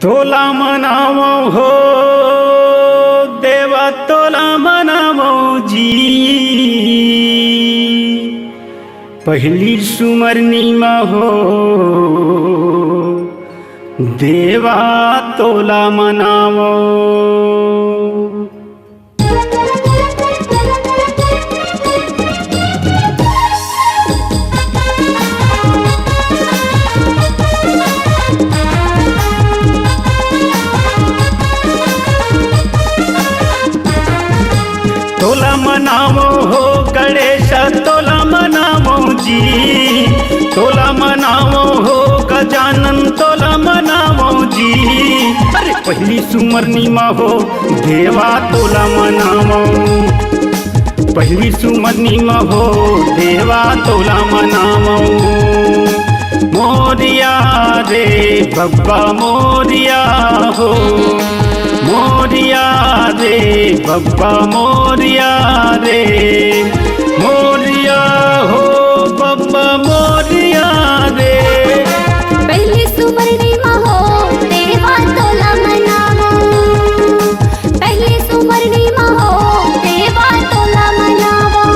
तोला मनावो हो देवा तोला मनावो जी। पहली सुमरनी में हो देवा तोला मनावो। तोला मनावो हो गणेश तोला मनावो जी। तोला मनावो हो गजानन तोला मनावो जी। अरे पहली सुमरनी में हो देवा तोला मनावो। पहली सुमरनी में हो देवा तोला मनावो। मोरिया रे बब्बा मोरिया हो मोरिया रे बब्बा मोरिया रे। मोरिया हो बब्बा मोरिया रे। पहली सुमरनी में हो देवा तोला मनावो। पहली सुमरनी में हो देवा तोला मनावो।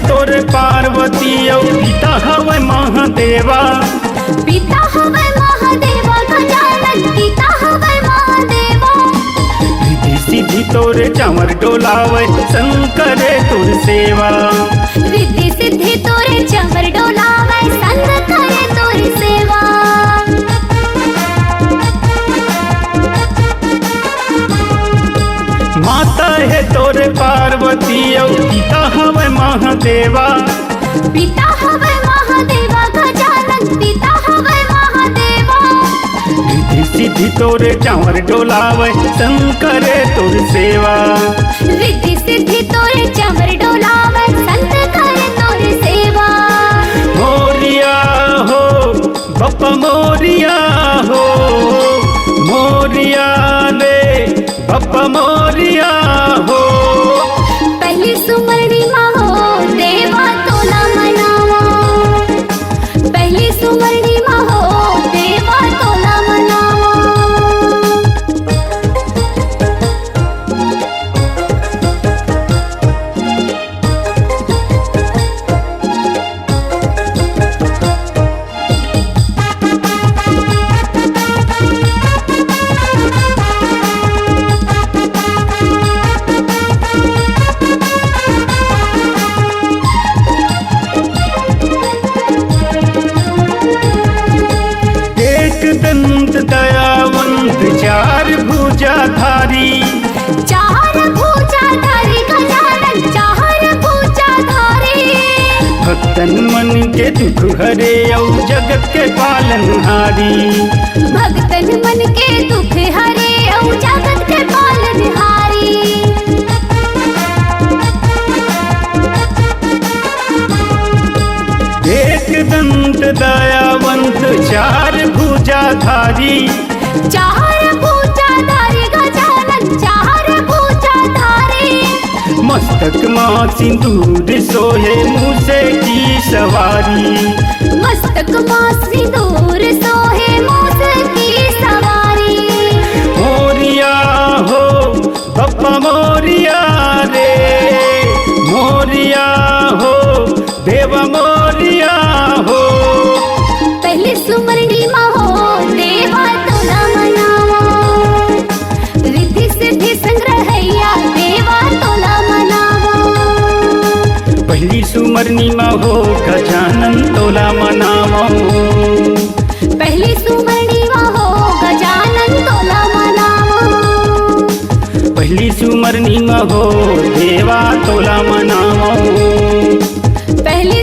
तोरे पार्वती और पिता हवे महादेवा। पिता हवे महादेवा गजानन पिता हवे महादेवा। रिद्धि सिद्धि तोरे चामर डोलावे शंकर तुर सेवा। रिद्धि सिद्धि तोरे चमर डोलावे संग करे तोरी सेवा। माता है तोरे पार्वती और पिता हवे महादेवा। पिता हवे महादेवा गजानन पिता हवे महादेवा। रिद्धि सिद्धि तोरे चावर डोलावे शंकर तुर सेवा। रिद्धि सिद्धि तोरे चमर डोलावे संत करे तोरी सेवा। मोरिया हो बप्पा मोरिया हो मोरिया रे बप्पा मोरिया हो। पहली सुमरनी में हो देवा तोला मनावो। पहली सुमरनी में हो देवा तोला मनावो। दंत दयावंत चार भुजाधारी। चार भुजाधारी गजानन चार भुजाधारी। भक्तन मन के दुख हरे और जगत के पालनहारी। भक्तन मन के दुख हरे और जगत के पालनहारी। एक दंत दयावंत चार भुजाधारी। चार भुजाधारी गजानन चार भुजाधारी। मस्तक माँ सिंदूर सोहे मूसे की सवारी। मस्तक माँ सिंदूर सोहे मूस की सवारी। मोरिया हो बप्पा मोरिया रे। मोरिया हो देवा मोरिया हो। पहली सुमरनी में हो देवा तोला मनावो। रिद्धि सिद्धि संग्रहैया देवा तोला मनावो। पहली सुमरनी में हो गजानन तोला मनावो। पहली सुमरनी में हो गजानन तोला मनावो। पहली सुमरनी में हो देवा तोला मनावो। पहली